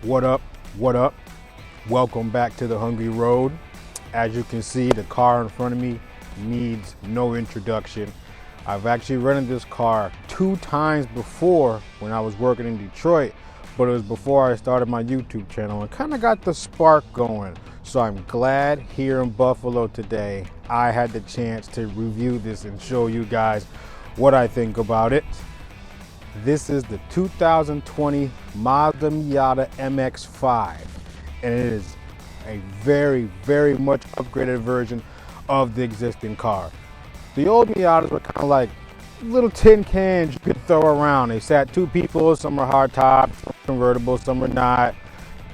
What up? What up? Welcome back to the Hungry Road. As you can see, the car in front of me needs no introduction. I've actually rented this car 2 times before when I was working in Detroit, but it was before I started my YouTube channel and kind of got the spark going. So I'm glad here in Buffalo today I had the chance to review this and show you guys what I think about it. This is the 2020 Mazda Miata MX-5, and it is a very much upgraded version of the existing car. The old Miatas were kind of like little tin cans you could throw around. They sat 2 people, some are hard tops, some convertible, some are not.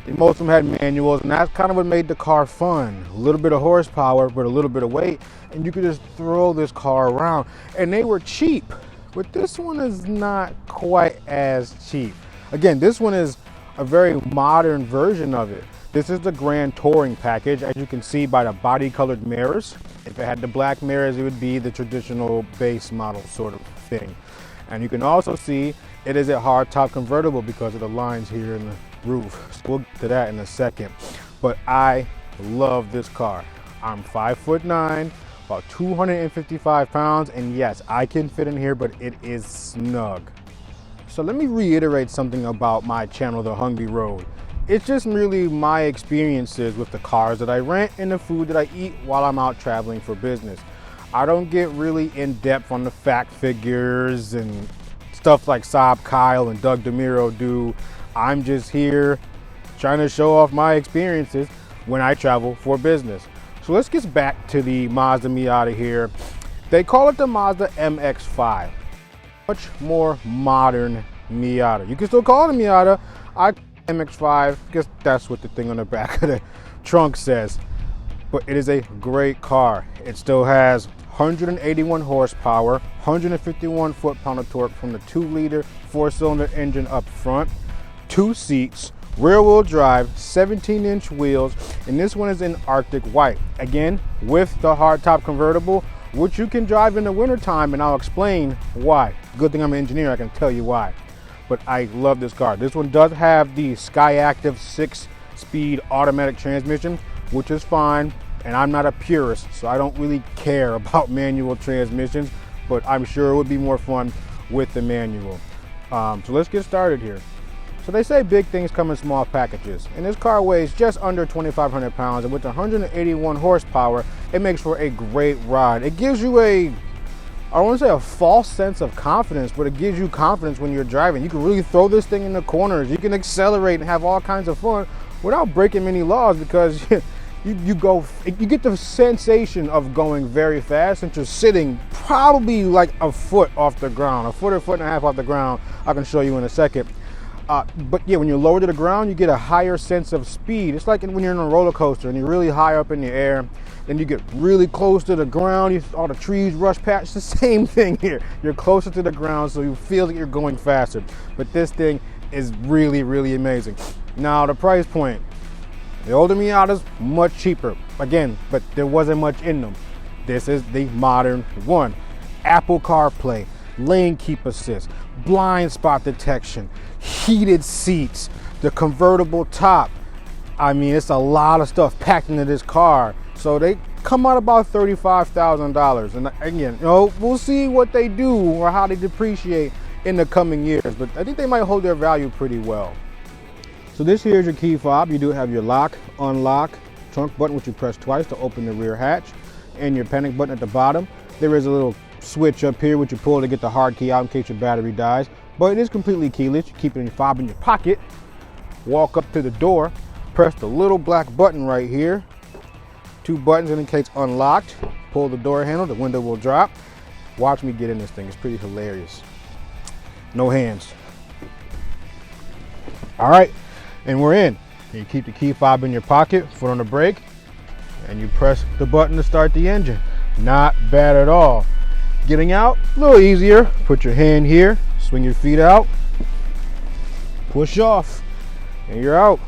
Most of them had manuals, and that's kind of what made the car fun. A little bit of horsepower, but a little bit of weight, and you could just throw this car around. And they were cheap, but this one is not quite as cheap. Again, this one is a very modern version of it. This is the Grand Touring package, as you can see by the body colored mirrors. If it had the black mirrors, it would be the traditional base model sort of thing. And you can also see it is a hardtop convertible because of the lines here in the roof. So we'll get to that in a second. But I love this car. I'm 5'9", about 255 pounds, and yes, I can fit in here, but it is snug. So let me reiterate something about my channel, The Hungry Road. It's just really my experiences with the cars that I rent and the food that I eat while I'm out traveling for business. I don't get really in depth on the fact figures and stuff like Saab Kyle and Doug DeMiro do. I'm just here trying to show off my experiences when I travel for business. So let's get back to the Mazda Miata here. They call it the Mazda MX-5. Much more modern Miata. You can still call it a Miata. I call it MX-5 because that's what the thing on the back of the trunk says. But it is a great car. It still has 181 horsepower, 151 foot-pound of torque from the 2-liter 4-cylinder engine up front, 2 seats, rear-wheel drive, 17-inch wheels, and this one is in Arctic White. Again, with the hardtop convertible, which you can drive in the wintertime, and I'll explain why. Good thing I'm an engineer, I can tell you why. But I love this car. This one does have the Skyactiv 6-speed automatic transmission, which is fine, and I'm not a purist, so I don't really care about manual transmissions, but I'm sure it would be more fun with the manual. So let's get started here. So they say big things come in small packages, and this car weighs just under 2,500 pounds, and with 181 horsepower, it makes for a great ride. It gives you I don't want to say a false sense of confidence, but it gives you confidence when you're driving. You can really throw this thing in the corners. You can accelerate and have all kinds of fun without breaking many laws, because you get the sensation of going very fast since you're sitting probably like a foot off the ground, a foot or foot and a half off the ground. I can show you in a second. But yeah, when you're lower to the ground, you get a higher sense of speed. It's like when you're in a roller coaster and you're really high up in the air, then you get really close to the ground, all the trees rush past. It's the same thing here. You're closer to the ground, so you feel like you're going faster. But this thing is really amazing. Now, the price point. The older Miatas, much cheaper. Again, but there wasn't much in them. This is the modern one. Apple CarPlay, lane keep assist, blind spot detection, heated seats, the convertible top. I mean, it's a lot of stuff packed into this car. So they come out about $35,000. And again, we'll see what they do or how they depreciate in the coming years. But I think they might hold their value pretty well. So this here is your key fob. You do have your lock, unlock, trunk button, which you press twice to open the rear hatch, and your panic button at the bottom. There is a little switch up here which you pull to get the hard key out in case your battery dies, but it is completely keyless. You keep it in your fob in your pocket, walk up to the door, press the little black button right here. 2 buttons indicates unlocked. Pull the door handle, the window will drop. Watch me get in this thing, it's pretty hilarious. No hands. All right, and we're in. You keep the key fob in your pocket, foot on the brake, and you press the button to start the engine. Not bad at all. Getting out, a little easier. Put your hand here, swing your feet out, push off, and you're out.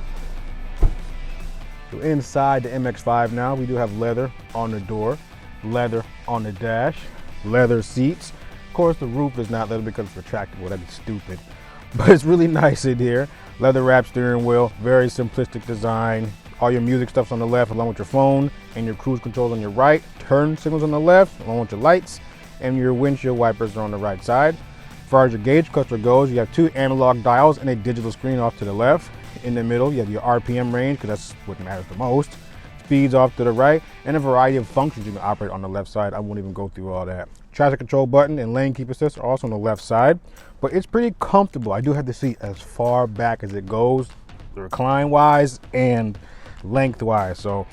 So inside the MX-5 now, we do have leather on the door, leather on the dash, leather seats. Of course, the roof is not leather because it's retractable. That'd be stupid. but it's really nice in here. Leather wrap steering wheel, very simplistic design. All your music stuff's on the left along with your phone, and your cruise controls on your right. Turn signals on the left along with your lights, and your windshield wipers are on the right side. As far as your gauge cluster goes, you have 2 analog dials and a digital screen off to the left. In the middle, you have your RPM range, because that's what matters the most. Speeds off to the right, and a variety of functions you can operate on the left side. I won't even go through all that. Traction control button and lane keep assist are also on the left side, but it's pretty comfortable. I do have the seat as far back as it goes, recline wise and lengthwise. So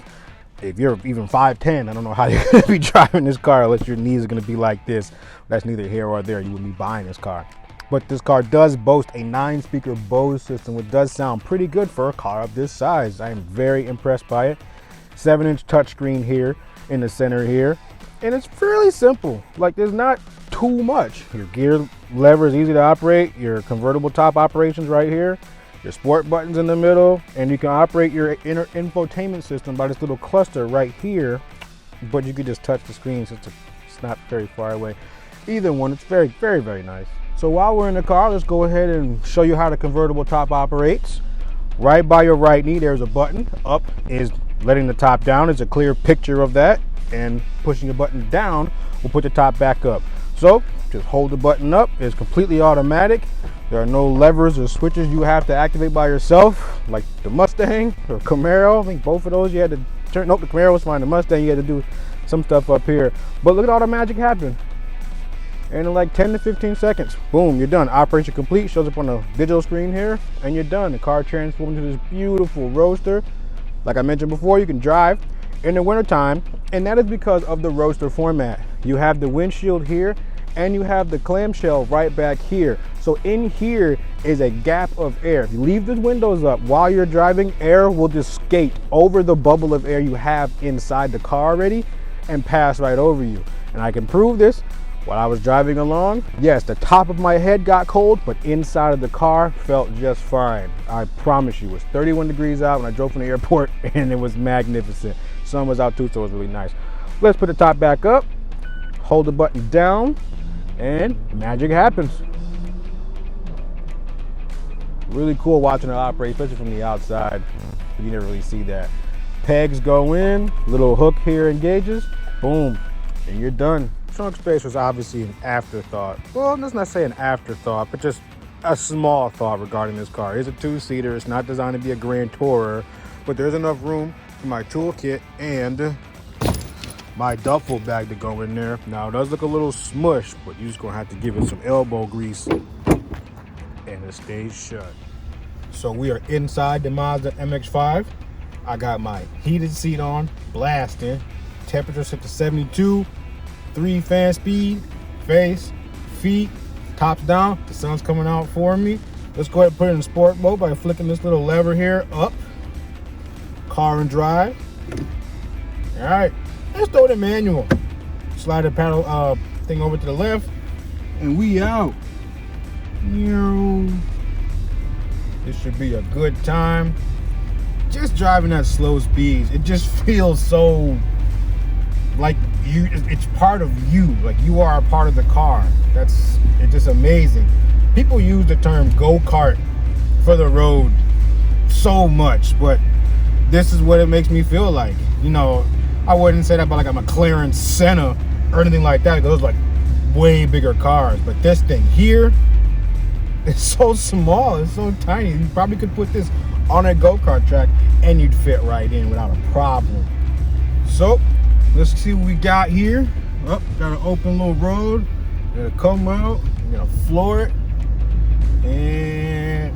if you're even 5'10", I don't know how you're gonna be driving this car unless your knees are gonna be like this. That's neither here or there. You wouldn't be buying this car. But this car does boast a 9-speaker Bose system, which does sound pretty good for a car of this size. I am very impressed by it. 7-inch touchscreen here in the center here. And it's fairly simple. Like, there's not too much. Your gear lever is easy to operate. Your convertible top operations right here. Your sport buttons in the middle. And you can operate your inner infotainment system by this little cluster right here. But you could just touch the screen since it's not very far away. Either one, it's very, very, very nice. So while we're in the car, let's go ahead and show you how the convertible top operates. Right by your right knee, there's a button. Up is letting the top down. It's a clear picture of that. And pushing the button down will put the top back up. So just hold the button up. It's completely automatic. There are no levers or switches you have to activate by yourself, like the Mustang or Camaro. I think both of those you had to turn. Nope, the Camaro was fine. The Mustang, you had to do some stuff up here. But look at all the magic happen. And in like 10 to 15 seconds, boom, you're done. Operation complete, shows up on the digital screen here, and you're done. The car transforms into this beautiful roadster. Like I mentioned before, you can drive in the wintertime, and that is because of the roadster format. You have the windshield here, and you have the clamshell right back here. So in here is a gap of air. If you leave the windows up while you're driving, air will just skate over the bubble of air you have inside the car already and pass right over you. And I can prove this. While I was driving along, yes, the top of my head got cold, but inside of the car felt just fine. I promise you, it was 31 degrees out when I drove from the airport, and it was magnificent. Sun was out too, so it was really nice. Let's put the top back up, hold the button down, and magic happens. Really cool watching it operate, especially from the outside. You never really see that. Pegs go in, little hook here engages, boom, and you're done. Trunk space was obviously an afterthought. Well, let's not say an afterthought, but just a small thought regarding this car. It's a 2-seater. It's not designed to be a grand tourer, but there's enough room for my toolkit and my duffel bag to go in there. Now, it does look a little smushed, but you're just gonna have to give it some elbow grease and it stays shut. So we are inside the Mazda MX-5. I got my heated seat on, blasting. Temperature set to 72. 3 fan speed, face, feet, tops down. The sun's coming out for me. Let's go ahead and put it in sport mode by flicking this little lever here up. Car and drive. All right, let's throw the manual. Slide the paddle thing over to the left, and we out. This should be a good time. Just driving at slow speeds, it just feels so like it's part of you, like you are a part of the car. It's just amazing. People use the term go-kart for the road so much, but this is what it makes me feel like. You know, I wouldn't say that about like a McLaren Senna or anything like that, because those are like way bigger cars. But this thing here, it's so small, it's so tiny. You probably could put this on a go-kart track and you'd fit right in without a problem. So let's see what we got here. Oh, got an open little road. Gonna come out, I'm gonna floor it, and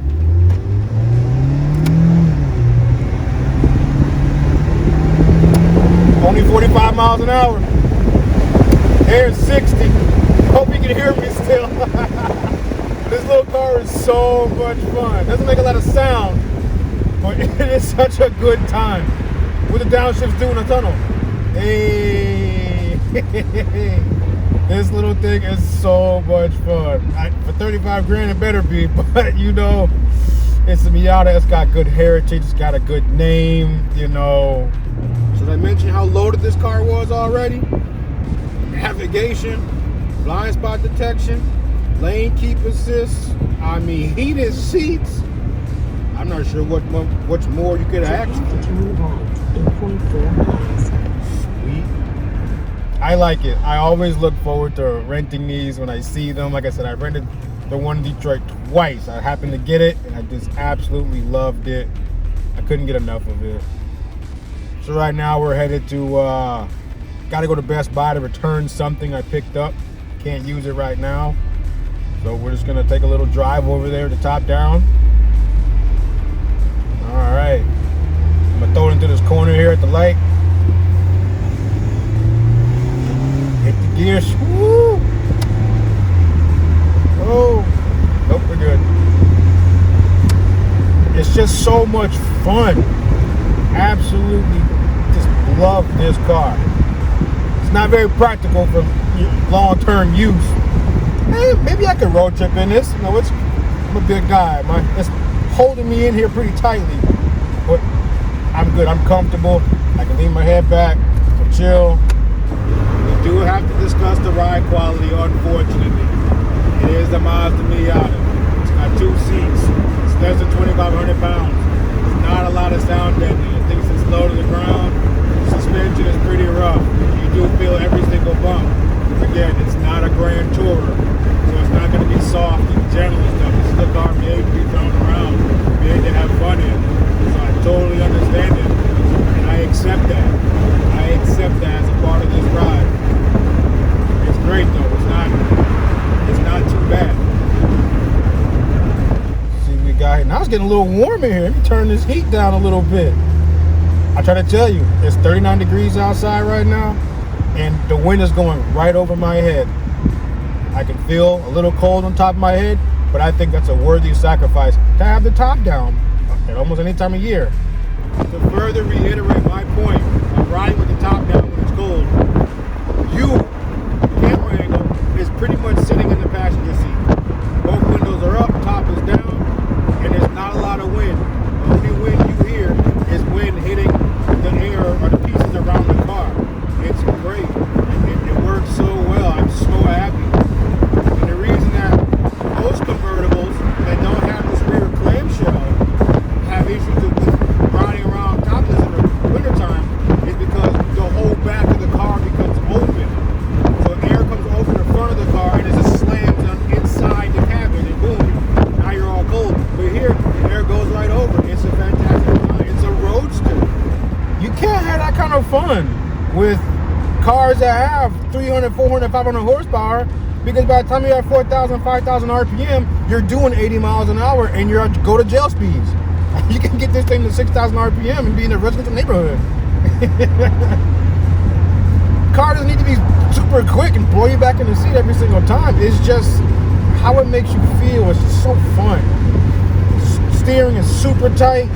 only 45 miles an hour. Air's 60. Hope you can hear me still. This little car is so much fun. Doesn't make a lot of sound, but it is such a good time. With the downshifts doing a tunnel. Hey, this little thing is so much fun. For 35 grand it better be, but you know, it's a Miata. It's got good heritage. It's got a good name, you know. Should I mention how loaded this car was already? Navigation, blind spot detection, lane keep assist. I mean, heated seats. I'm not sure what more you could ask for. Turn right in 0.4 miles. Sweet. I like it. I always look forward to renting these when I see them. Like I said, I rented the one in Detroit twice. I happened to get it, and I just absolutely loved it. I couldn't get enough of it. So right now we're headed to, got to go to Best Buy to return something I picked up. Can't use it right now. So we're just going to take a little drive over there to top down. All right. I'm going to throw it into this corner here at the light. Hit the gears. Woo! Oh. Nope, we're good. It's just so much fun. Absolutely just love this car. It's not very practical for long-term use. Hey, maybe I could road trip in this. You know, I'm a big guy. It's holding me in here pretty tightly, but I'm good. I'm comfortable. I can lean my head back, I'm chill. We do have to discuss the ride quality, unfortunately. It is the Mazda Miata. It's got 2 seats. It's less than 2,500 pounds. There's not a lot of sound deadening. It thinks it's low to the ground. The suspension is pretty rough. You do feel every single bump. Again, it's not a Grand Tourer, so it's not going to be soft and gentle and stuff. This is a car made to be thrown around, made to have fun in. So I totally understand it, and I accept that. I accept that as a part of this ride. It's great though. It's not too bad. See, we got here. Now it's getting a little warm in here. Let me turn this heat down a little bit. I try to tell you, it's 39 degrees outside right now, and the wind is going right over my head. I can feel a little cold on top of my head, but I think that's a worthy sacrifice to have the top down at almost any time of year. To further reiterate my point of riding with the top down when it's cold, the camera angle is pretty much sitting in the passenger seat. Both windows are up, top is down, and there's not a lot of wind. The only wind you hear is wind hitting the air or the pieces around the car. It's great. It works so well. I'm so happy. And the reason that most convertibles that don't have this rear clamshell have issues with riding around topless in the wintertime is because the whole back of the car becomes open. So air comes over the front of the car and it just slams on inside the cabin and boom, now you're all cold. But here, the air goes right over. It's a fantastic car. It's a roadster. You can't have that kind of fun with cars that have 300, 400, 500 horsepower, because by the time you're at 4,000, 5,000 RPM, you're doing 80 miles an hour and you're at go to jail speeds. You can get this thing to 6,000 RPM and be in a residential neighborhood. Car doesn't need to be super quick and blow you back in the seat every single time. It's just how it makes you feel. It's just so fun. Steering is super tight.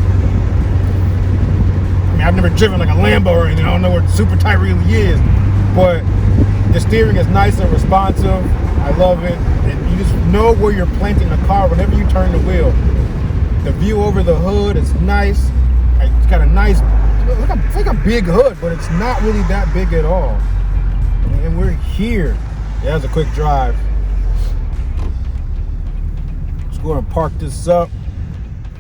I mean, I've never driven like a Lambo or anything. I don't know what super tight really is, but the steering is nice and responsive. I love it. And you just know where you're planting the car whenever you turn the wheel. The view over the hood is nice. It's got a nice, it's like a big hood, but it's not really that big at all. And we're here. Yeah, that was a quick drive. Let's go and park this up.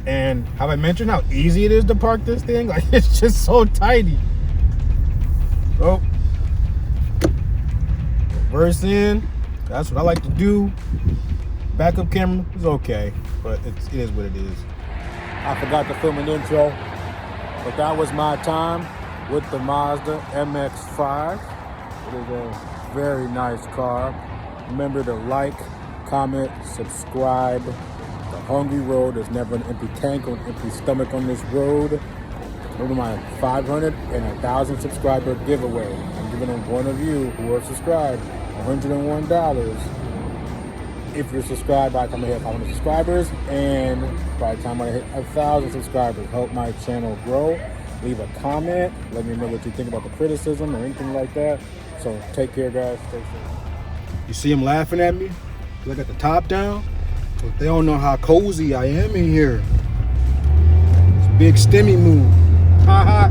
And have I mentioned how easy it is to park this thing? Like, it's just so tiny. So, reverse in. That's what I like to do. Backup camera is okay, but it is what it is. I forgot to film an intro, but that was my time with the Mazda MX-5. It is a very nice car. Remember to like, comment, subscribe. The hungry road, there's never an empty tank or an empty stomach on this road. Remember my 500 and 1,000 subscriber giveaway. I'm giving them one of you who are subscribed $101 if you're subscribed by the time I hit 500 subscribers, and by the time I hit 1,000 subscribers. Help my channel grow. Leave a comment. Let me know what you think about the criticism or anything like that. So take care, guys. Stay safe. You see them laughing at me? Look at the top down. But they don't know how cozy I am in here. It's a big stimmy move. Ha ha.